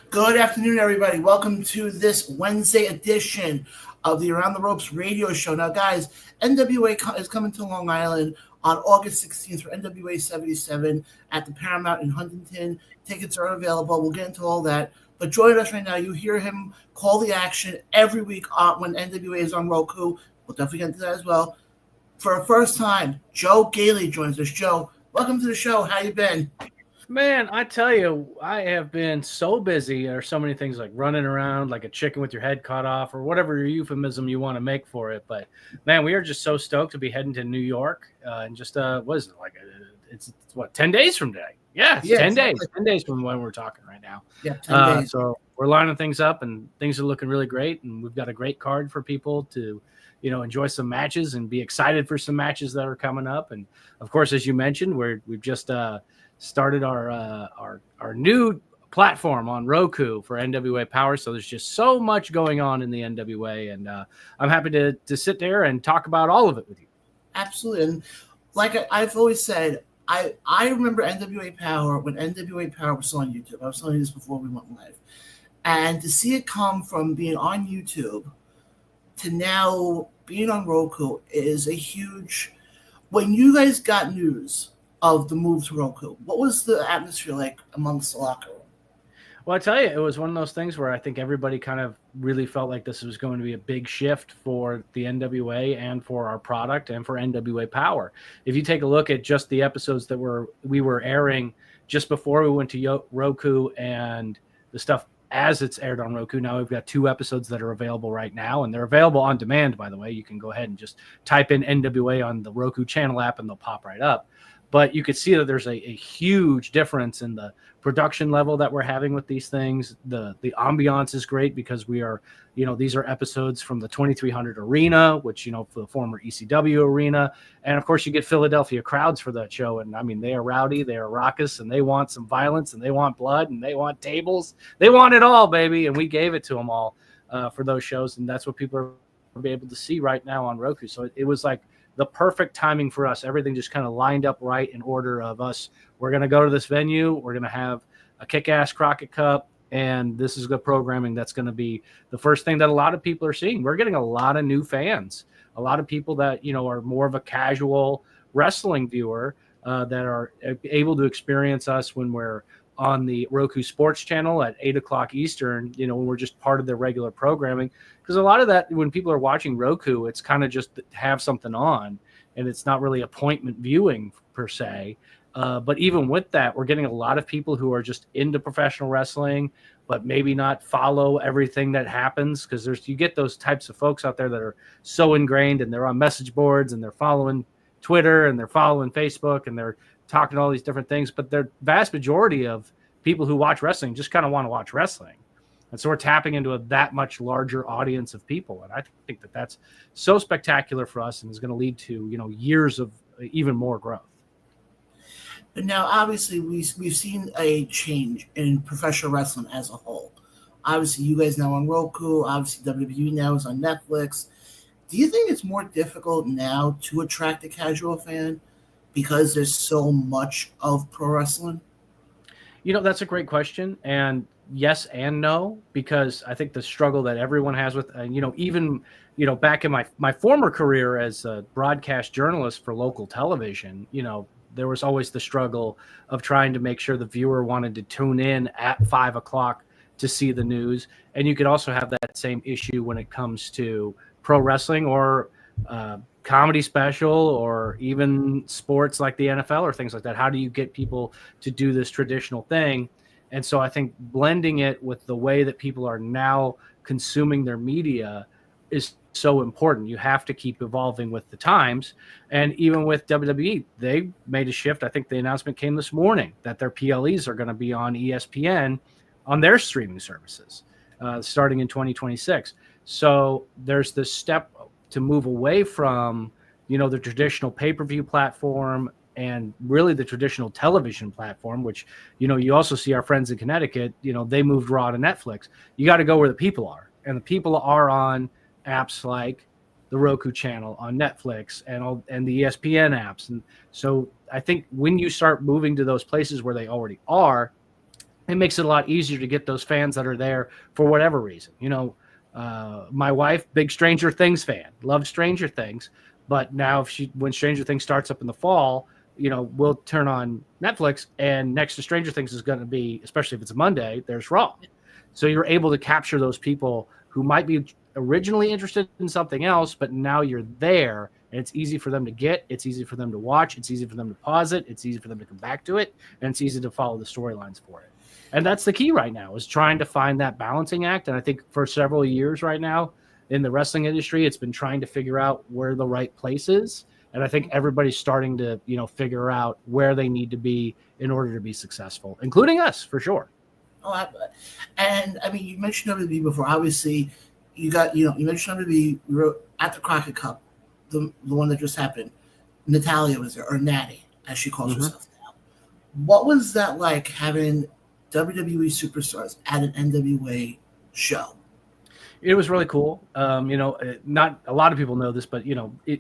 Good afternoon, everybody. Welcome to this Wednesday edition of the Around the Ropes radio show. Now, guys, NWA is coming to Long Island on August 16th for NWA 77 at the Paramount in Huntington. Tickets are available. We'll get into all that. But join us right now. You hear him call the action every week when NWA is on Roku. We'll definitely get into that as well. For the first time, Joe Gali joins us. Joe, welcome to the show. How you been? Man, I tell you, I have been so busy. There's so many things like running around like a chicken with your head cut off or whatever euphemism you want to make for it. But man, we are just so stoked to be heading to New York and just what is it like? It's what 10 days from today. Yeah, it's 10 days. 10 days from when we're talking right now. Yeah, 10 days. So we're lining things up and things are looking really great. And we've got a great card for people to enjoy some matches and be excited for some matches that are coming up. And of course, as you mentioned, we've just started our new platform on Roku for NWA Power. So there's just so much going on in the NWA, and I'm happy to sit there and talk about all of it with you. Absolutely. And like I've always said, I remember NWA Power when NWA Power was still on YouTube. I was telling you this before we went live. And to see it come from being on YouTube to now being on Roku is a huge... When you guys got news of the move to Roku, what was the atmosphere like amongst the locker room? Well, I tell you, it was one of those things where I think everybody kind of really felt like this was going to be a big shift for the NWA and for our product and for NWA Power. If you take a look at just the episodes that we were airing just before we went to Roku and the stuff as it's aired on Roku, now we've got 2 episodes that are available right now, and they're available on demand, by the way. You can go ahead and just type in NWA on the Roku channel app and they'll pop right up. But you could see that there's a huge difference in the production level that we're having with these things. The ambiance is great because we are, these are episodes from the 2300 arena, which, for the former ECW arena. And of course you get Philadelphia crowds for that show. And I mean, they are rowdy, they are raucous, and they want some violence, and they want blood, and they want tables. They want it all, baby. And we gave it to them all for those shows. And that's what people are able to see right now on Roku. So it was like the perfect timing for us. Everything just kind of lined up right in order of us. We're going to go to this venue. We're going to have a kick-ass Crockett Cup, and this is the programming that's going to be the first thing that a lot of people are seeing. We're getting a lot of new fans, a lot of people that, are more of a casual wrestling viewer that are able to experience us when we're on the Roku Sports channel at 8 o'clock Eastern, when we're just part of their regular programming. Because a lot of that, when people are watching Roku, it's kind of just to have something on, and it's not really appointment viewing per se. But even with that, we're getting a lot of people who are just into professional wrestling, but maybe not follow everything that happens, because you get those types of folks out there that are so ingrained, and they're on message boards, and they're following Twitter, and they're following Facebook, and they're talking all these different things. But the vast majority of people who watch wrestling just kind of want to watch wrestling. And so we're tapping into that much larger audience of people. And I think that that's so spectacular for us and is going to lead to, years of even more growth. But now, obviously, we've seen a change in professional wrestling as a whole. Obviously, you guys now on Roku. Obviously, WWE now is on Netflix. Do you think it's more difficult now to attract a casual fan because there's so much of pro wrestling? That's a great question. And yes and no, because I think the struggle that everyone has with, even, back in my former career as a broadcast journalist for local television, there was always the struggle of trying to make sure the viewer wanted to tune in at 5 o'clock to see the news. And you could also have that same issue when it comes to pro wrestling or comedy special or even sports like the NFL or things like that. How do you get people to do this traditional thing? And so I think blending it with the way that people are now consuming their media is so important. You have to keep evolving with the times. And even with WWE, they made a shift. I think the announcement came this morning that their PLEs are going to be on ESPN on their streaming services starting in 2026. So there's this step to move away from, the traditional pay-per-view platform and really the traditional television platform, which, you also see our friends in Connecticut, they moved Raw to Netflix. You got to go where the people are. And the people are on apps like the Roku channel, on Netflix, and the ESPN apps. And so I think when you start moving to those places where they already are, it makes it a lot easier to get those fans that are there for whatever reason. My wife, big Stranger Things fan, loved Stranger Things, but now when Stranger Things starts up in the fall, we'll turn on Netflix, and next to Stranger Things is going to be, especially if it's a Monday, there's Raw. So you're able to capture those people who might be originally interested in something else, but now you're there, and it's easy for them to get, it's easy for them to watch, it's easy for them to pause it, it's easy for them to come back to it, and it's easy to follow the storylines for it. And that's the key right now, is trying to find that balancing act. And I think for several years right now in the wrestling industry, it's been trying to figure out where the right place is. And I think everybody's starting to, figure out where they need to be in order to be successful, including us, for sure. And I mean, you mentioned WWE before. Obviously, you mentioned WWE. We were at the Crockett Cup, the one that just happened. Natalya was there, or Natty, as she calls herself now. What was that like, having WWE superstars at an NWA show? It was really cool. Not a lot of people know this, but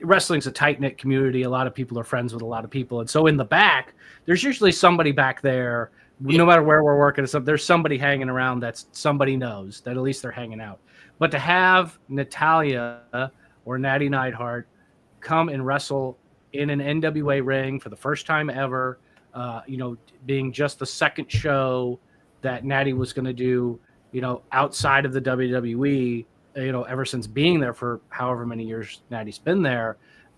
wrestling's a tight knit community. A lot of people are friends with a lot of people, and so in the back, there's usually somebody back there. No matter where we're working, there's somebody hanging around that somebody knows, that at least they're hanging out. But to have Natalya or Natty Neidhart come and wrestle in an NWA ring for the first time ever, being just the second show that Natty was going to do, outside of the WWE, ever since being there for however many years Natty's been there,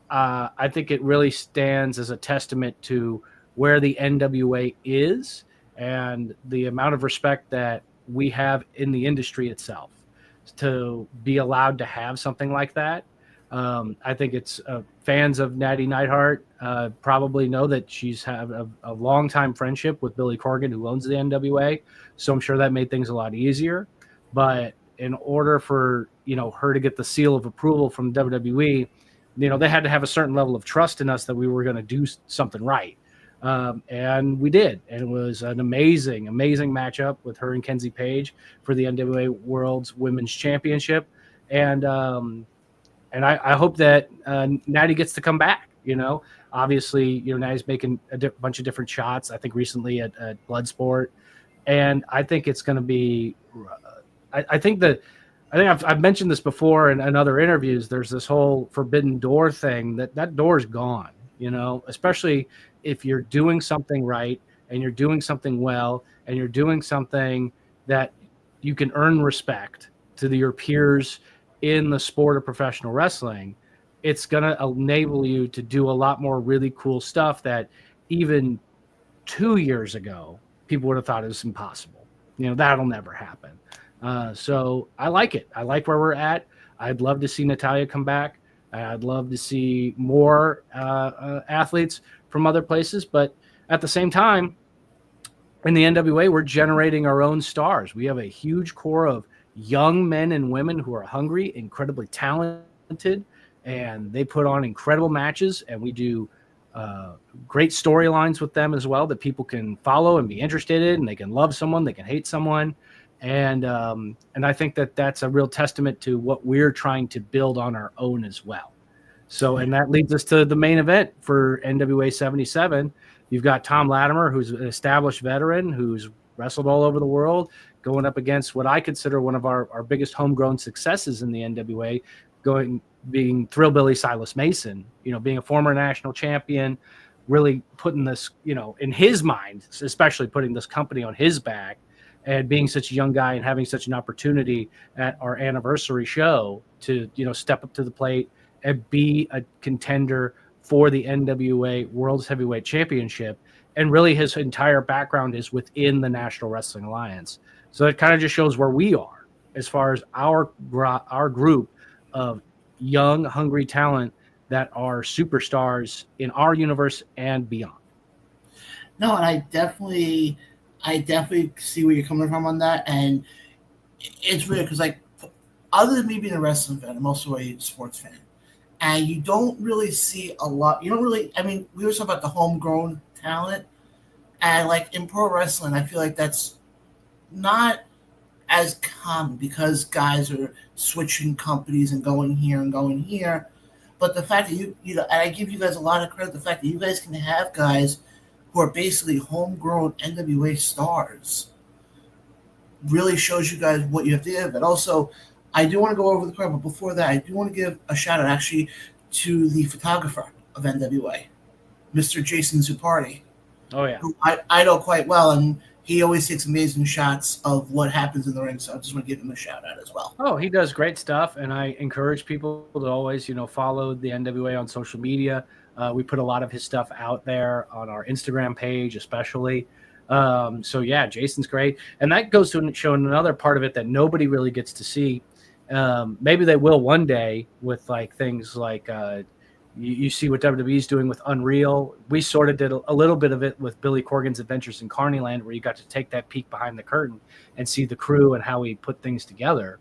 I think it really stands as a testament to where the NWA is and the amount of respect that we have in the industry itself to be allowed to have something like that. I think it's fans of Natty Neidhart probably know that she's had a long-time friendship with Billy Corgan, who owns the NWA. So I'm sure that made things a lot easier. But in order for her to get the seal of approval from WWE, they had to have a certain level of trust in us that we were going to do something right. And we did. And it was an amazing, amazing matchup with her and Kenzie Page for the NWA World's Women's Championship. And I hope that Natty gets to come back. Obviously, Natty's making a bunch of different shots. I think recently at Bloodsport, and I think it's going to be. I think I've mentioned this before in other interviews. There's this whole forbidden door thing. That door's gone. Especially if you're doing something right and you're doing something well and you're doing something that you can earn respect to your peers in the sport of professional wrestling, it's going to enable you to do a lot more really cool stuff that even 2 years ago, people would have thought it was impossible. That'll never happen. So I like it. I like where we're at. I'd love to see Natalya come back. I'd love to see more athletes from other places. But at the same time, in the NWA, we're generating our own stars. We have a huge core of young men and women who are hungry, incredibly talented, and they put on incredible matches, and we do great storylines with them as well that people can follow and be interested in, and they can love someone, they can hate someone, and I think that that's a real testament to what we're trying to build on our own as well. So, and that leads us to the main event for NWA 77. You've got Tom Latimer, who's an established veteran, who's wrestled all over the world, going up against what I consider one of our biggest homegrown successes in the NWA, being Thrillbilly Silas Mason, being a former national champion, really putting this, in his mind, especially putting this company on his back, and being such a young guy and having such an opportunity at our anniversary show to, step up to the plate and be a contender for the NWA World's Heavyweight Championship. And really his entire background is within the National Wrestling Alliance. So it kind of just shows where we are as far as our group of young, hungry talent that are superstars in our universe and beyond. No, and I definitely see where you're coming from on that. And it's weird because, like, other than me being a wrestling fan, I'm also a sports fan. And you don't really see a lot. We were talking about the homegrown talent. And, like, in pro wrestling, I feel like that's not as common because guys are switching companies and going here and going here. But the fact that and I give you guys a lot of credit, the fact that you guys can have guys who are basically homegrown NWA stars really shows you guys what you have to give. But also, I do want to go over the card, but before that, I do want to give a shout out actually to the photographer of NWA, Mr. Jason Zupardi, Oh yeah. who I know quite well, and he always takes amazing shots of what happens in the ring. So I just want to give him a shout out as well. Oh, he does great stuff, and I encourage people to always, follow the NWA on social media. We put a lot of his stuff out there on our Instagram page, especially. So yeah, Jason's great, and that goes to show another part of it that nobody really gets to see. Maybe they will one day with like things like you see what WWE's doing with Unreal. We sort of did a little bit of it with Billy Corgan's Adventures in Carneyland, where you got to take that peek behind the curtain and see the crew and how we put things together.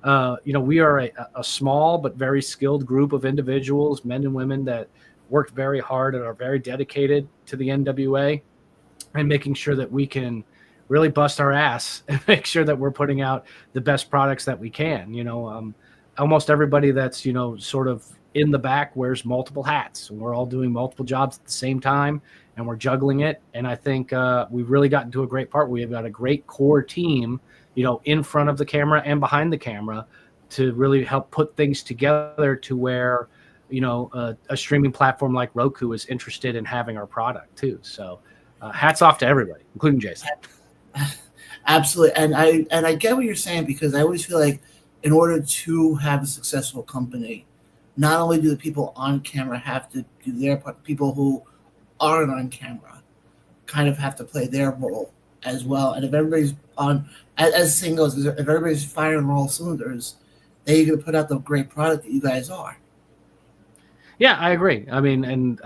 We are a small but very skilled group of individuals, men and women, that worked very hard and are very dedicated to the NWA and making sure that we can really bust our ass and make sure that we're putting out the best products that we can. Almost everybody that's, sort of in the back wears multiple hats, and we're all doing multiple jobs at the same time, and we're juggling it. And I think we've really gotten to a great part. We've got a great core team, in front of the camera and behind the camera, to really help put things together to where, a streaming platform like Roku is interested in having our product too. So hats off to everybody, including Jason. Absolutely. And I get what you're saying, because I always feel like in order to have a successful company, not only do the people on camera have to do their part, people who aren't on camera kind of have to play their role as well. And if everybody's on, as the saying goes, if everybody's firing on all cylinders, then you're going to put out the great product that you guys are. Yeah, I agree. I mean, and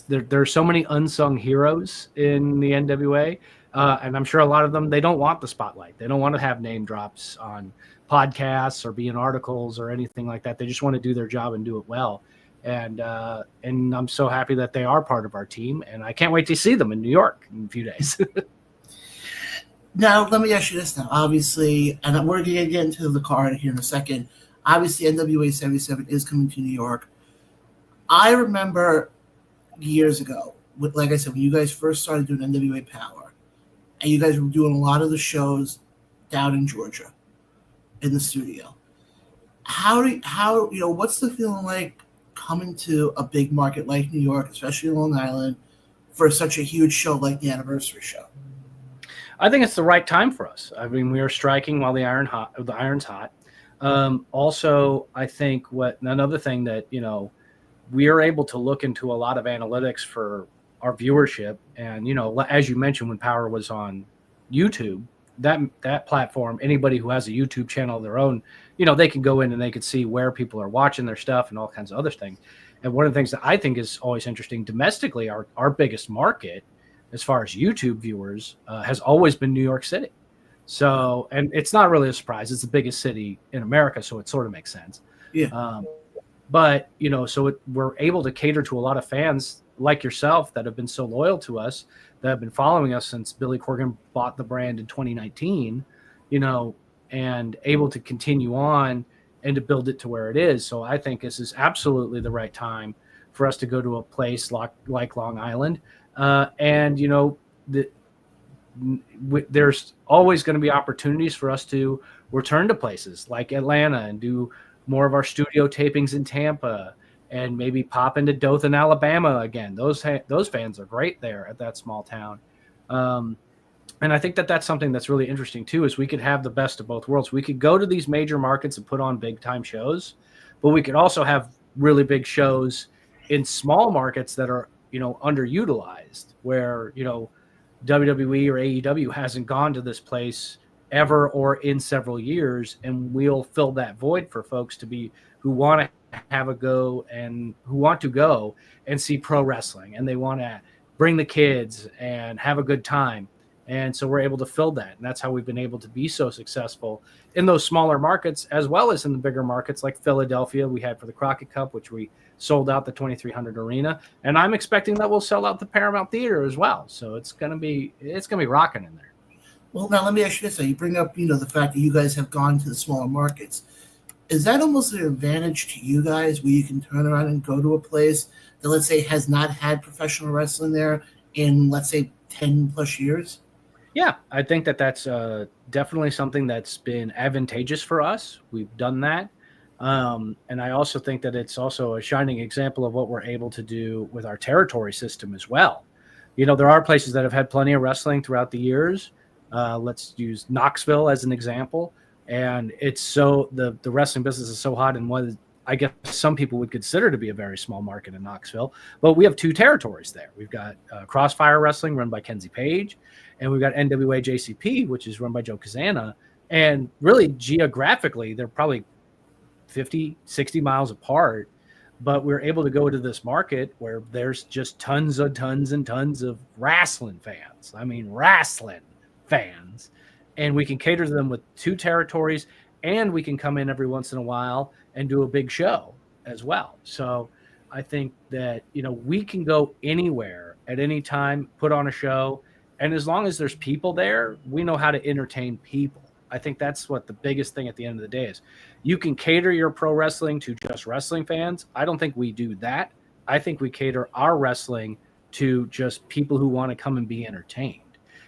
there are so many unsung heroes in the NWA, and I'm sure a lot of them, they don't want the spotlight. They don't want to have name drops on podcasts or be in articles or anything like that. They just want to do their job and do it well. And I'm so happy that they are part of our team, and I can't wait to see them in New York in a few days. Now, let me ask you this now. Obviously, and we're going to get into the card here in a second. Obviously, NWA 77 is coming to New York. I remember years ago, like I said, when you guys first started doing NWA Power, and you guys were doing a lot of the shows down in Georgia in the studio. What's the feeling like coming to a big market like New York, especially Long Island, for such a huge show like the anniversary show? I think it's the right time for us. I mean, we are striking while the iron's hot. Also, I think another thing that, we are able to look into a lot of analytics for our viewership. And, as you mentioned, when Power was on YouTube, that platform, anybody who has a YouTube channel of their own, they can go in and they can see where people are watching their stuff and all kinds of other things. And one of the things that I think is always interesting domestically, our biggest market as far as YouTube viewers has always been New York City. So, and it's not really a surprise. It's the biggest city in America, so it sort of makes sense. Yeah. But, we're able to cater to a lot of fans like yourself that have been so loyal to us, that have been following us since Billy Corgan bought the brand in 2019, and able to continue on and to build it to where it is. So I think this is absolutely the right time for us to go to a place like Long Island. There's always going to be opportunities for us to return to places like Atlanta and do more of our studio tapings in Tampa, and maybe pop into Dothan, Alabama again. Those fans are great there at that small town. And I think that that's something that's really interesting too, is we could have the best of both worlds. We could go to these major markets and put on big time shows, but we could also have really big shows in small markets that are, underutilized, where, WWE or AEW hasn't gone to this place ever or in several years, and we'll fill that void for folks who want to have a go and who want to go and see pro wrestling, and they want to bring the kids and have a good time. And so we're able to fill that. And that's how we've been able to be so successful in those smaller markets, as well as in the bigger markets like Philadelphia. We had for the Crockett Cup, which we sold out the 2300 arena. And I'm expecting that we'll sell out the Paramount Theater as well. So it's going to be rocking in there. Well, now let me ask you this. You bring up, the fact that you guys have gone to the smaller markets. Is that almost an advantage to you guys, where you can turn around and go to a place that, let's say, has not had professional wrestling there in, let's say, 10 plus years? Yeah, I think that that's definitely something that's been advantageous for us. We've done that. And I also think that it's also a shining example of what we're able to do with our territory system as well. There are places that have had plenty of wrestling throughout the years. Let's use Knoxville as an example. And it's so the wrestling business is so hot, and what I guess some people would consider to be a very small market in Knoxville. But we have two territories there. We've got Crossfire Wrestling run by Kenzie Page, and we've got NWA JCP, which is run by Joe Kazana. And really, geographically, they're probably 50, 60 miles apart. But we're able to go to this market where there's just tons and tons of wrestling fans. I mean, wrestling fans. And we can cater to them with two territories, and we can come in every once in a while and do a big show as well. So I think that, we can go anywhere at any time, put on a show. And as long as there's people there, we know how to entertain people. I think that's what the biggest thing at the end of the day is. You can cater your pro wrestling to just wrestling fans. I don't think we do that. I think we cater our wrestling to just people who want to come and be entertained.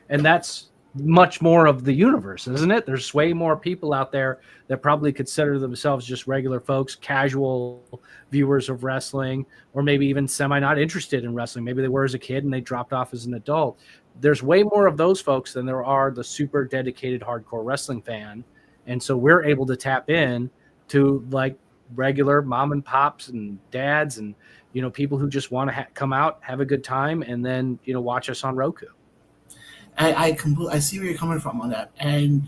And that's much more of the universe, isn't it? There's way more people out there that probably consider themselves just regular folks, casual viewers of wrestling, or maybe even semi not interested in wrestling. Maybe they were as a kid and they dropped off as an adult. There's way more of those folks than there are the super dedicated hardcore wrestling fan. And so we're able to tap in to like regular mom and pops and dads and, people who just want to come out, have a good time, and then, watch us on Roku. I see where you're coming from on that. And,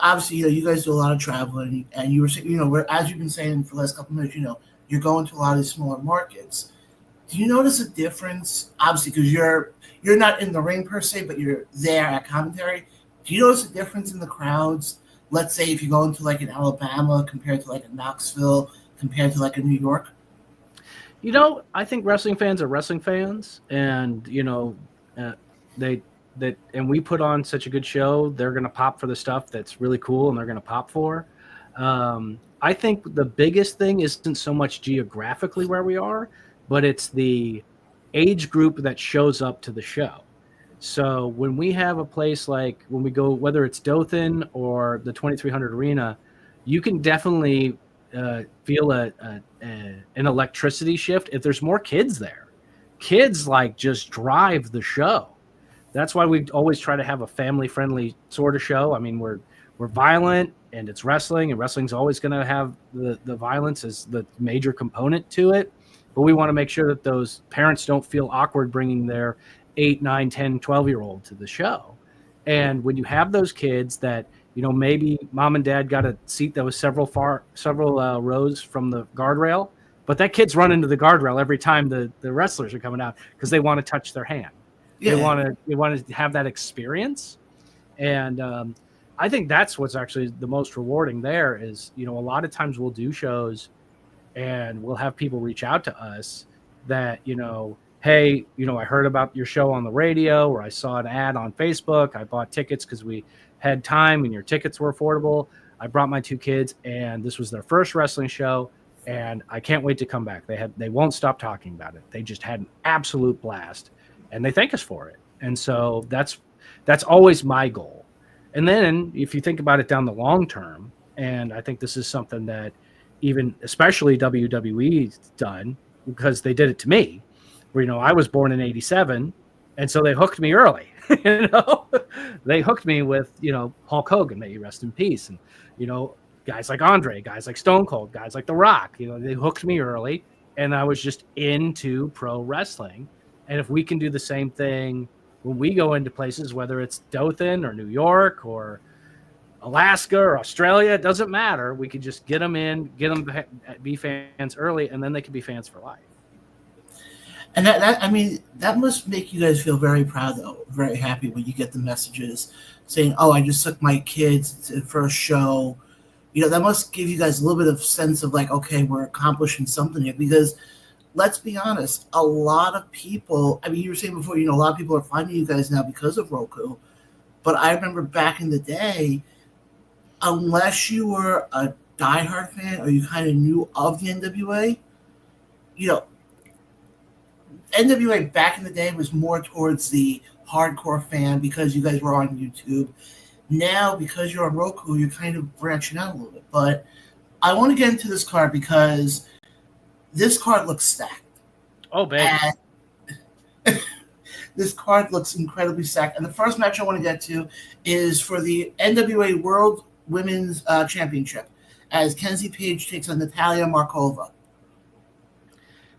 obviously, you guys do a lot of traveling, and you were saying, as you've been saying for the last couple of minutes, you're going to a lot of these smaller markets. Do you notice a difference? Obviously, because you're not in the ring per se, but you're there at commentary. Do you notice a difference in the crowds? Let's say if you go into like an Alabama compared to like a Knoxville compared to like a New York. I think wrestling fans are wrestling fans, and and we put on such a good show. They're going to pop for the stuff that's really cool, and they're going to pop for. I think the biggest thing isn't so much geographically where we are, but it's the age group that shows up to the show. So when we have a place like when we go, whether it's Dothan or the 2300 Arena, you can definitely feel an electricity shift if there's more kids there. Kids just drive the show. That's why we always try to have a family-friendly sort of show. I mean, we're violent, and it's wrestling, and wrestling's always going to have the violence as the major component to it. But we want to make sure that those parents don't feel awkward bringing their 8, 9, 10, 12-year-old to the show. And when you have those kids that, maybe mom and dad got a seat that was several rows from the guardrail, but that kid's running to the guardrail every time the wrestlers are coming out because they want to touch their hand. Yeah. They want to have that experience. And I think that's what's actually the most rewarding there is, a lot of times we'll do shows and we'll have people reach out to us that, hey, I heard about your show on the radio, or I saw an ad on Facebook. I bought tickets because we had time and your tickets were affordable. I brought my 2 kids, and this was their first wrestling show, and I can't wait to come back. They won't stop talking about it. They just had an absolute blast, and they thank us for it. And so that's always my goal. And then if you think about it down the long term, and I think this is something that even especially WWE's done, because they did it to me, where, I was born in 87, and so they hooked me early. They hooked me with, Hulk Hogan, may he rest in peace, and, guys like Andre, guys like Stone Cold, guys like The Rock. They hooked me early, and I was just into pro wrestling. And if we can do the same thing when we go into places, whether it's Dothan or New York or Alaska or Australia, it doesn't matter. We could just get them in, get them to be fans early, and then they can be fans for life. And that must make you guys feel very proud, though, very happy when you get the messages saying, "Oh, I just took my kids to the first show." That must give you guys a little bit of sense of like, okay, we're accomplishing something here. Because let's be honest, a lot of people, you were saying before, a lot of people are finding you guys now because of Roku. But I remember back in the day, unless you were a diehard fan or you kind of knew of the NWA, NWA back in the day was more towards the hardcore fan because you guys were on YouTube. Now, because you're on Roku, you're kind of branching out a little bit. But I want to get into this card because this card looks stacked. Oh, baby. And this card looks incredibly stacked. And the first match I want to get to is for the NWA World Women's Championship, as Kenzie Page takes on Natalia Markova.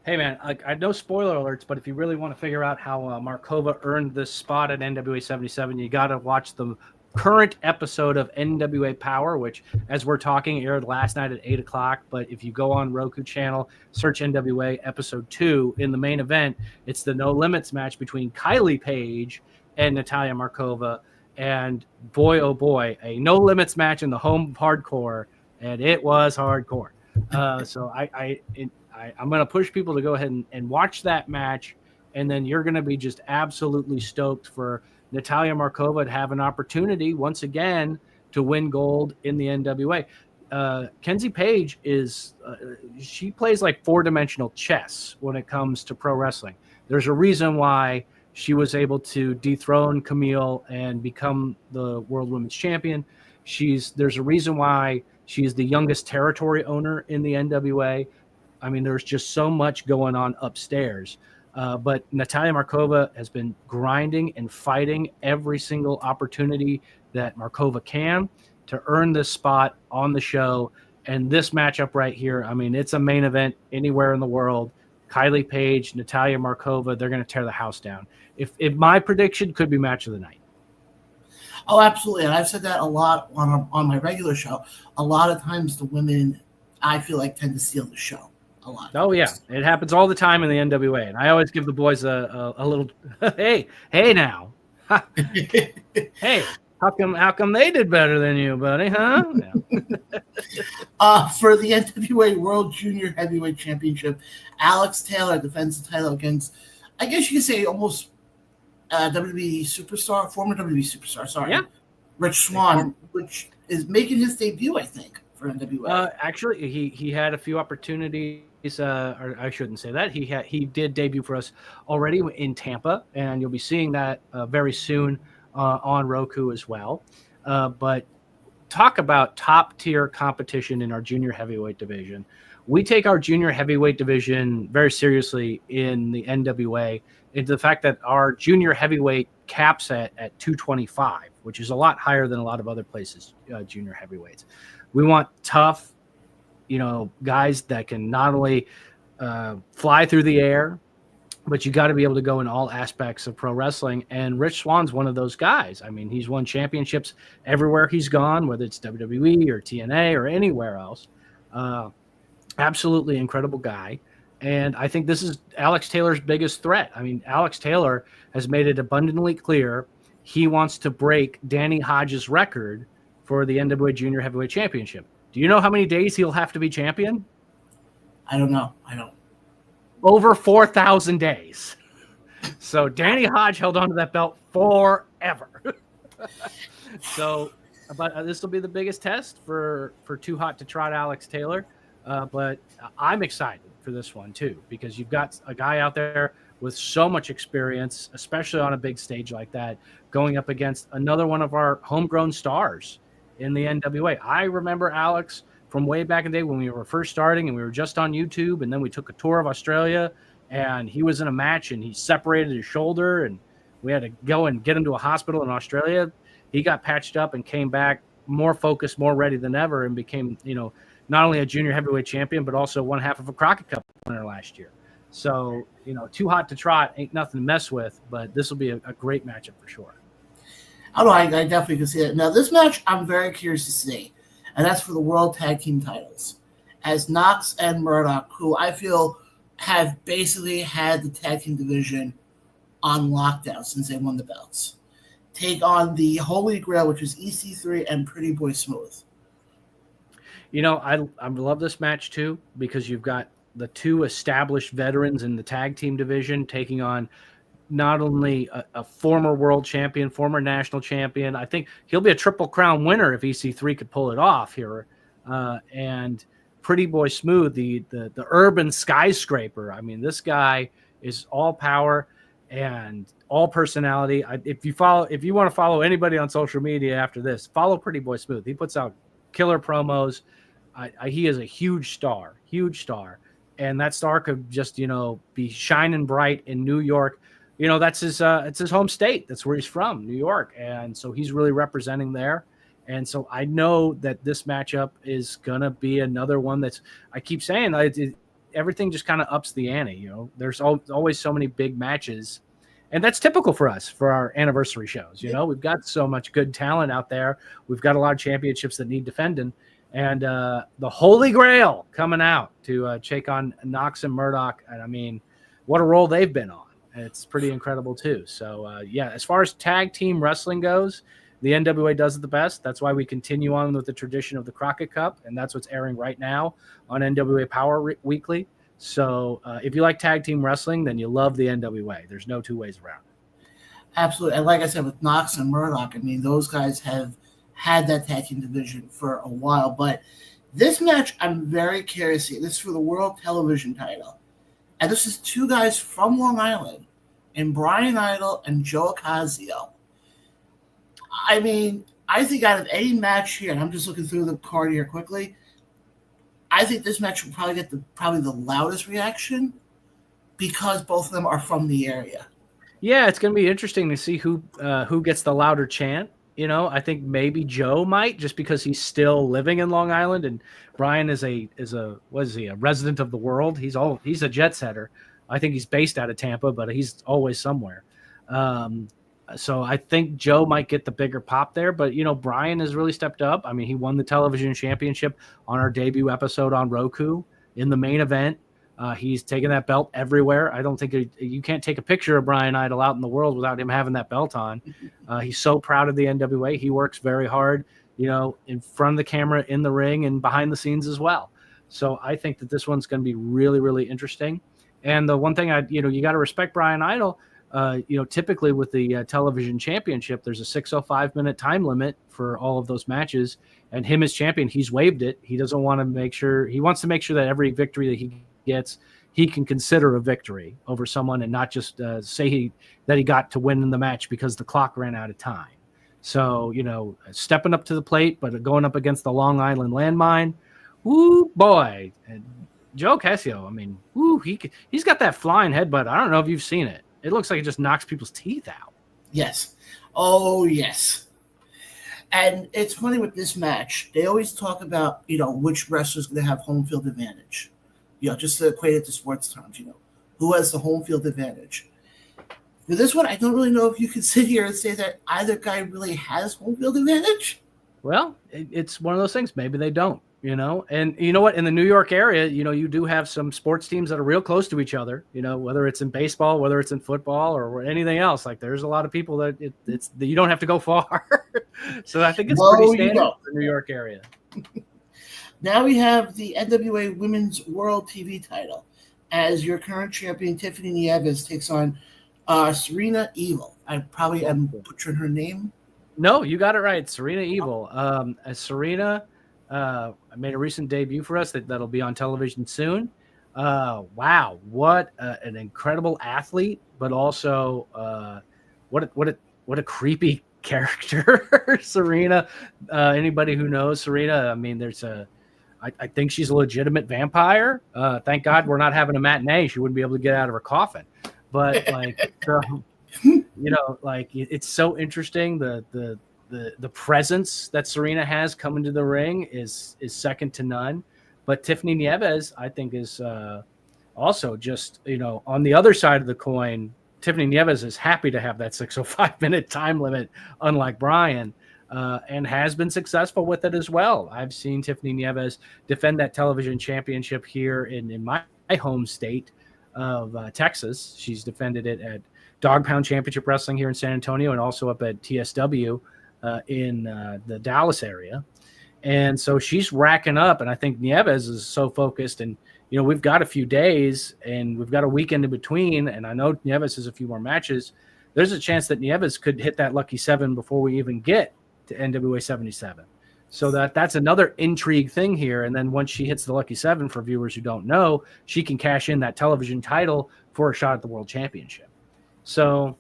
Hey, man, I know spoiler alerts, but if you really want to figure out how Markova earned this spot at NWA 77, you got to watch the current episode of NWA Power, which, as we're talking, aired last night at 8 o'clock. But if you go on Roku channel, search NWA Episode 2, in the main event, it's the No Limits match between Kylie Page and Natalia Markova. And boy, oh boy, a No Limits match in the home hardcore, and it was hardcore. So I'm going to push people to go ahead and watch that match, and then you're going to be just absolutely stoked for Natalia Markova to have an opportunity once again to win gold in the NWA. Kenzie Page she plays like four-dimensional chess when it comes to pro wrestling. There's a reason why she was able to dethrone Camille and become the World Women's Champion. There's a reason why she's the youngest territory owner in the NWA. I mean, there's just so much going on upstairs. But Natalia Markova has been grinding and fighting every single opportunity that Markova can to earn this spot on the show. And this matchup right here, I mean, it's a main event anywhere in the world. Kylie Page, Natalia Markova, they're going to tear the house down. If my prediction could be match of the night. Oh, absolutely. And I've said that a lot on my regular show. A lot of times the women, I feel like, tend to steal the show. A lot. Oh yeah, it happens all the time in the NWA, and I always give the boys a little hey now, hey, how come they did better than you, buddy, huh? For the NWA World Junior Heavyweight Championship, Alex Taylor defends the title against, I guess you could say, almost WWE superstar, former WWE superstar, sorry, yeah, Rich Swann, which is making his debut, I think, for NWA. Actually, he had a few opportunities. Or I shouldn't say that. He did debut for us already in Tampa, and you'll be seeing that very soon on Roku as well. But talk about top tier competition in our junior heavyweight division. We take our junior heavyweight division very seriously in the NWA, into the fact that our junior heavyweight caps at 225, which is a lot higher than a lot of other places, junior heavyweights. We want tough, guys that can not only fly through the air, but you got to be able to go in all aspects of pro wrestling. And Rich Swann's one of those guys. I mean, he's won championships everywhere he's gone, whether it's WWE or TNA or anywhere else. Absolutely incredible guy. And I think this is Alex Taylor's biggest threat. I mean, Alex Taylor has made it abundantly clear he wants to break Danny Hodges' record for the NWA Junior Heavyweight Championship. Do you know how many days he'll have to be champion? I don't know. I don't. Over 4,000 days. So Danny Hodge held on to that belt forever. So, but this will be the biggest test for Too Hot to Trot Alex Taylor. But I'm excited for this one too, because you've got a guy out there with so much experience, especially on a big stage like that, going up against another one of our homegrown stars in the NWA. I remember Alex from way back in the day when we were first starting and we were just on YouTube, and then we took a tour of Australia, and he was in a match and he separated his shoulder, and we had to go and get him to a hospital in Australia. He got patched up and came back more focused, more ready than ever, and became, not only a junior heavyweight champion, but also one half of a Crockett Cup winner last year. So, Too Hot to Trot ain't nothing to mess with, but this will be a great matchup for sure. Oh, I definitely can see it. Now, this match I'm very curious to see, and that's for the World Tag Team titles. As Knox and Murdoch, who I feel have basically had the tag team division on lockdown since they won the belts, take on the Holy Grail, which is EC3 and Pretty Boy Smooth. I love this match too, because you've got the two established veterans in the tag team division taking on not only a former world champion, former national champion. I think he'll be a Triple Crown winner if EC3 could pull it off here. And Pretty Boy Smooth, the urban skyscraper. I mean, this guy is all power. and all personality. If you want to follow anybody on social media after this, follow Pretty Boy Smooth. He puts out killer promos. He is a huge star, and that star could just be shining bright in New York. That's it's his home state. That's where he's from, New York, and so he's really representing there. And so I know that this matchup is gonna be another one that's. I keep saying everything just kind of ups the ante. There's always so many big matches, and that's typical for us for our anniversary shows. We've got so much good talent out there. We've got a lot of championships that need defending, and the Holy Grail coming out to take on Knox and Murdoch. And I mean, what a role they've been on. And it's pretty incredible too. So as far as tag team wrestling goes, the NWA does it the best. That's why we continue on with the tradition of the Crockett Cup, and that's what's airing right now on NWA Power Weekly. So if you like tag team wrestling, then you love the NWA. There's no two ways around it. Absolutely. And like I said, with Knox and Murdoch, I mean, those guys have had that tag team division for a while. But this match, I'm very curious to see. This is for the World Television title. And this is two guys from Long Island, and Brian Idol and Joe Ocasio. I mean, I think out of any match here, and I'm just looking through the card here quickly, I think this match will probably get probably the loudest reaction because both of them are from the area. Yeah, it's going to be interesting to see who gets the louder chant. I think maybe Joe might, just because he's still living in Long Island, and Brian is a resident of the world. He's a jet setter. I think he's based out of Tampa, but he's always somewhere. So I think Joe might get the bigger pop there, but Brian has really stepped up. I mean, he won the television championship on our debut episode on Roku in the main event. He's taken that belt everywhere. I don't think you can't take a picture of Brian Idol out in the world without him having that belt on. He's so proud of the NWA. He works very hard, in front of the camera, in the ring, and behind the scenes as well. So I think that this one's going to be really, really interesting. And the one thing you got to respect Brian Idol. Typically with the television championship, there's a 6:05 time limit for all of those matches, and him as champion, he's waived it. He wants to make sure that every victory that he gets, he can consider a victory over someone, and not just say that he got to win in the match because the clock ran out of time. So, stepping up to the plate, but going up against the Long Island landmine, woo boy. And Joe Ocasio, I mean, he's got that flying headbutt. I don't know if you've seen it. It looks like it just knocks people's teeth out. Yes. Oh, yes. And it's funny with this match. They always talk about, which wrestler's going to have home field advantage. Just to equate it to sports terms, who has the home field advantage. For this one, I don't really know if you can sit here and say that either guy really has home field advantage. Well, it's one of those things. Maybe they don't. And you know what, in the New York area, you do have some sports teams that are real close to each other, whether it's in baseball, whether it's in football or anything else. Like, there's a lot of people that you don't have to go far. So I think it's pretty standard for the New York area. Now we have the NWA Women's World TV title as your current champion, Tiffany Nieves, takes on Serena Evil. I probably am butchering her name. No, you got it right. Serena Evil. Serena, I made a recent debut for us that'll be on television soon. Wow, what an incredible athlete, but also what a creepy character, Serena. Anybody who knows Serena, I mean, I think she's a legitimate vampire. Thank God we're not having a matinee. She wouldn't be able to get out of her coffin. But it's so interesting. The presence that Serena has coming to the ring is second to none. But Tiffany Nieves, I think, is also just, on the other side of the coin. Tiffany Nieves is happy to have that 6:05 time limit, unlike Brian, and has been successful with it as well. I've seen Tiffany Nieves defend that television championship here in my home state of Texas. She's defended it at Dog Pound Championship Wrestling here in San Antonio, and also up at TSW in the Dallas area. And so she's racking up, and I think Nieves is so focused, and we've got a few days and we've got a weekend in between, and I know Nieves has a few more matches. There's a chance that Nieves could hit that lucky 7 before we even get to NWA 77. So that's another intrigue thing here. And then once she hits the lucky 7, for viewers who don't know, she can cash in that television title for a shot at the world championship. So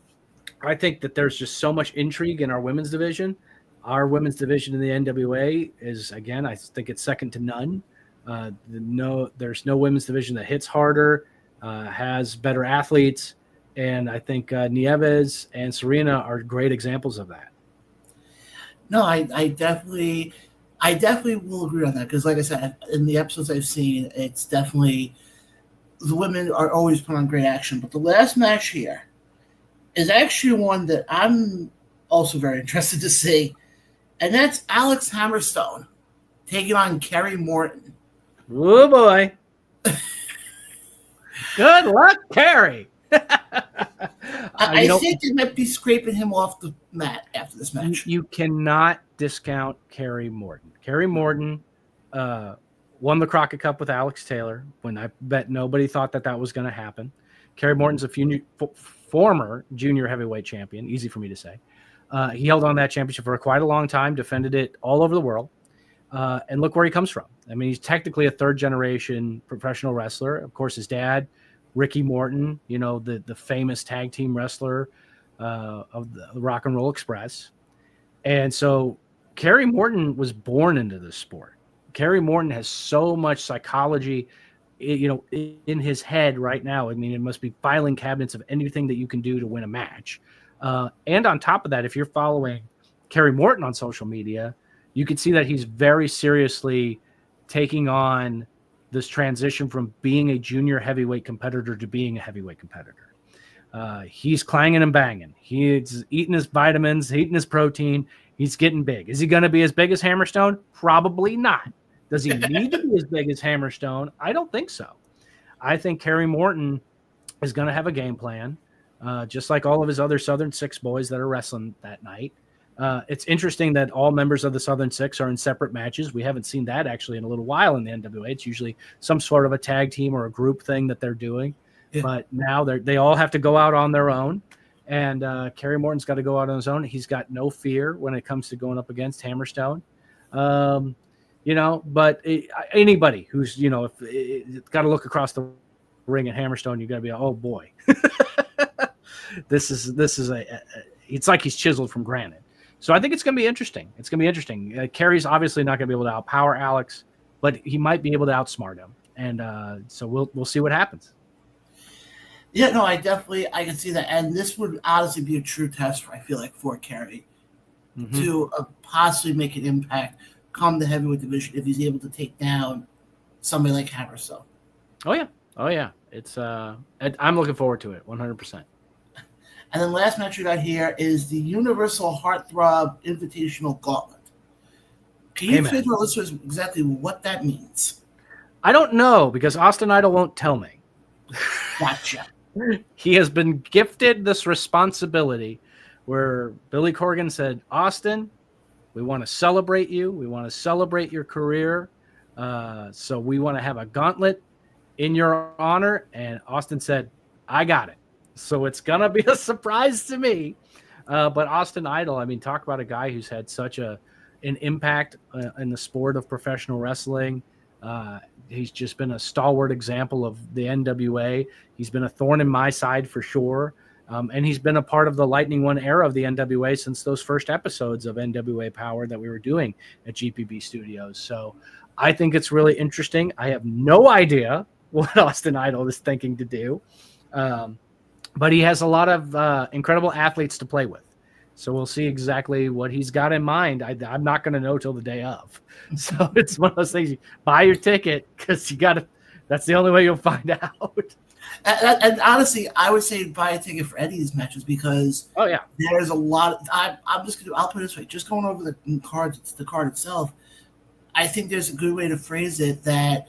I think that there's just so much intrigue in our women's division. Our women's division in the NWA is, again, I think it's second to none. There's no women's division that hits harder, has better athletes, and I think Nieves and Serena are great examples of that. No, I definitely will agree on that because, like I said, in the episodes I've seen, it's definitely the women are always put on great action. But the last match here is actually one that I'm also very interested to see, and that's Alex Hammerstone taking on Kerry Morton. Oh boy! Good luck, Kerry. I think they might be scraping him off the mat after this match. You cannot discount Kerry Morton. Kerry Morton won the Crockett Cup with Alex Taylor when I bet nobody thought that was going to happen. Kerry Morton's a former junior heavyweight champion. Easy for me to say. He held on that championship for quite a long time, defended it all over the world. And look where he comes from. I mean, he's technically a third-generation professional wrestler. Of course, his dad, Ricky Morton, the famous tag team wrestler of the Rock and Roll Express. And so Kerry Morton was born into this sport. Kerry Morton has so much psychology, in his head right now. I mean, it must be filing cabinets of anything that you can do to win a match. And on top of that, if you're following Kerry Morton on social media, you can see that he's very seriously taking on this transition from being a junior heavyweight competitor to being a heavyweight competitor. He's clanging and banging. He's eating his vitamins, eating his protein. He's getting big. Is he going to be as big as Hammerstone? Probably not. Does he need to be as big as Hammerstone? I don't think so. I think Kerry Morton is going to have a game plan, just like all of his other Southern Six boys that are wrestling that night. It's interesting that all members of the Southern Six are in separate matches. We haven't seen that actually in a little while in the NWA. It's usually some sort of a tag team or a group thing that they're doing. Yeah. But now they all have to go out on their own. And Kerry Morton's got to go out on his own. He's got no fear when it comes to going up against Hammerstone. But anybody who's, got to look across the ring at Hammerstone, you got to be, oh boy, this is it's like he's chiseled from granite. So I think it's going to be interesting. It's going to be interesting. Kerry's obviously not going to be able to outpower Alex, but he might be able to outsmart him. And so we'll see what happens. Yeah, no, I can see that. And this would honestly be a true test, I feel like, for Kerry to possibly make an impact come the heavyweight division if he's able to take down somebody like Hammerstone. Oh yeah. It's I'm looking forward to it 100%. And then last match we got here is the Universal Heartthrob Invitational Gauntlet. Can you explain to our listeners exactly what that means? I don't know because Austin Idol won't tell me. Gotcha. He has been gifted this responsibility where Billy Corgan said, Austin, we want to celebrate you. We want to celebrate your career. So we want to have a gauntlet in your honor. And Austin said, I got it. So it's going to be a surprise to me. But Austin Idol, I mean, talk about a guy who's had such an impact in the sport of professional wrestling. He's just been a stalwart example of the NWA. He's been a thorn in my side for sure. And he's been a part of the Lightning One era of the NWA since those first episodes of NWA Power that we were doing at GPB Studios. So I think it's really interesting. I have no idea what Austin Idol is thinking to do. But he has a lot of incredible athletes to play with. So we'll see exactly what he's got in mind. I'm not going to know till the day of. So it's one of those things. You buy your ticket because that's the only way you'll find out. And honestly, I would say buy a ticket for any of these matches because there's a lot. I'll put it this way: just going over the card itself, I think there's a good way to phrase it that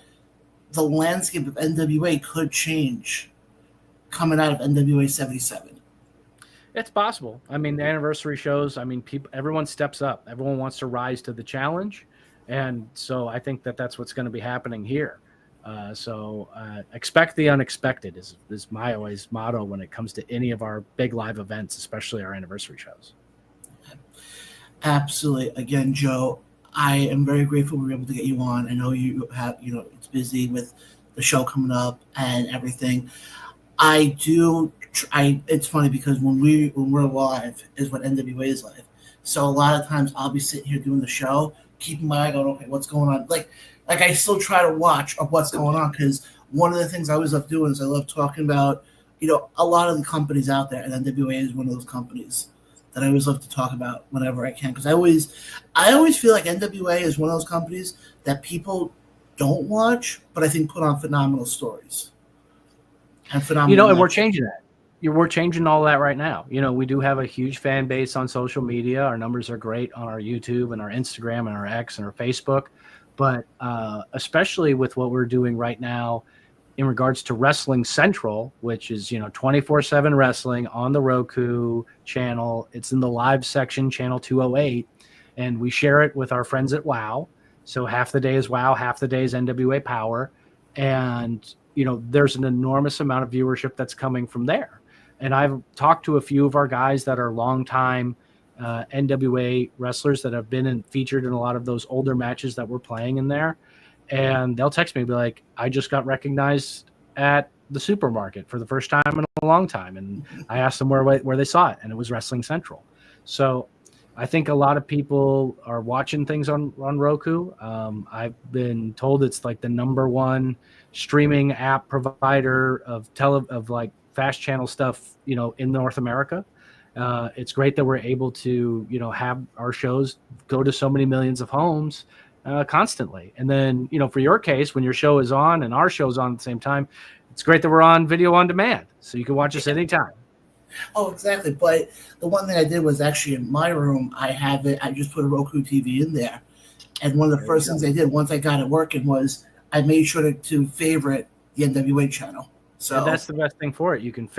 the landscape of NWA could change coming out of NWA 77. It's possible. I mean, the anniversary shows. I mean, everyone steps up. Everyone wants to rise to the challenge, and so I think that's what's going to be happening here. So expect the unexpected is my always motto when it comes to any of our big live events, especially our anniversary shows. Absolutely. Again, Joe, I am very grateful we were able to get you on. I know you have, it's busy with the show coming up and everything. I do it's funny because when we're live is when NWA is live. So a lot of times I'll be sitting here doing the show, keeping my eye going, okay, what's going on? Like I still try to watch of what's going on, because one of the things I always love doing is I love talking about, a lot of the companies out there, and NWA is one of those companies that I always love to talk about whenever I can, because I always feel like NWA is one of those companies that people don't watch, but I think put on phenomenal stories and phenomenal. And we're changing that. We're changing all that right now. We do have a huge fan base on social media. Our numbers are great on our YouTube and our Instagram and our X and our Facebook. But especially with what we're doing right now in regards to Wrestling Central, which is, 24/7 wrestling on the Roku channel. It's in the live section, channel 208. And we share it with our friends at WOW. So half the day is WOW, half the day is NWA Power. And, there's an enormous amount of viewership that's coming from there. And I've talked to a few of our guys that are longtime NWA wrestlers that have been featured in a lot of those older matches that we're playing in there. And they'll text me and be like, I just got recognized at the supermarket for the first time in a long time. And I asked them where they saw it, and it was Wrestling Central. So I think a lot of people are watching things on Roku. I've been told it's like the #1 streaming app provider of like fast channel stuff, in North America. It's great that we're able to, have our shows go to so many millions of homes constantly. And then, for your case, when your show is on and our show's on at the same time, it's great that we're on video on demand, so you can watch us anytime. Oh, exactly. But the one thing I did was actually in my room, I just put a Roku TV in there. And one of the first things I did once I got it working was I made sure to favorite the NWA channel. So and that's the best thing for it. You can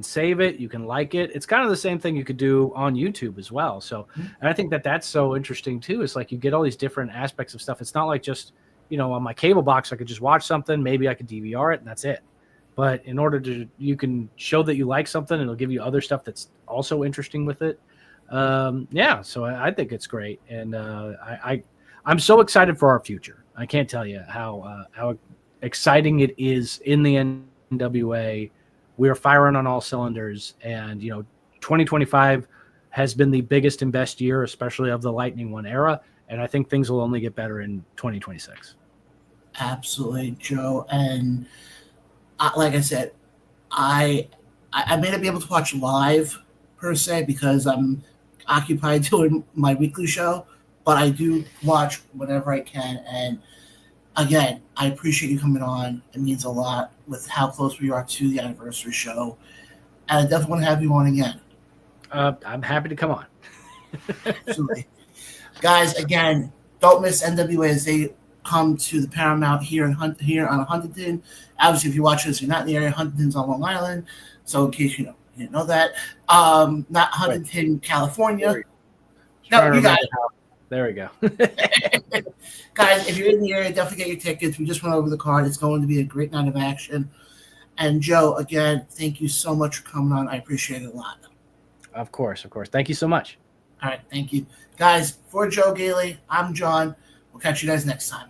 save it, you can like it. It's kind of the same thing you could do on YouTube as well. So, and I think that's so interesting too. It's like you get all these different aspects of stuff. It's not like just, on my cable box, I could just watch something, maybe I could DVR it and that's it. But in order you can show that you like something, and it'll give you other stuff that's also interesting with it. So I think it's great. And I'm so excited for our future. I can't tell you how exciting it is in the NWA. We are firing on all cylinders, and 2025 has been the biggest and best year, especially of the Lightning One era, and I think things will only get better in 2026. Absolutely, Joe. And like I said, I may not be able to watch live per se because I'm occupied doing my weekly show, but I do watch whenever I can. And again, I appreciate you coming on. It means a lot with how close we are to the anniversary show. And I definitely want to have you on again. I'm happy to come on. Absolutely. Guys, again, don't miss NWA as they come to the Paramount here on Huntington. Obviously, if you watch this, you're not in the area. Huntington's on Long Island. So in case you didn't know that. Not Huntington, California. No, you got it. There we go. Guys, if you're in the area, definitely get your tickets. We just went over the card. It's going to be a great night of action. And Joe, again, thank you so much for coming on. I appreciate it a lot. Of course. Thank you so much. All right, thank you. Guys, for Joe Gali, I'm John. We'll catch you guys next time.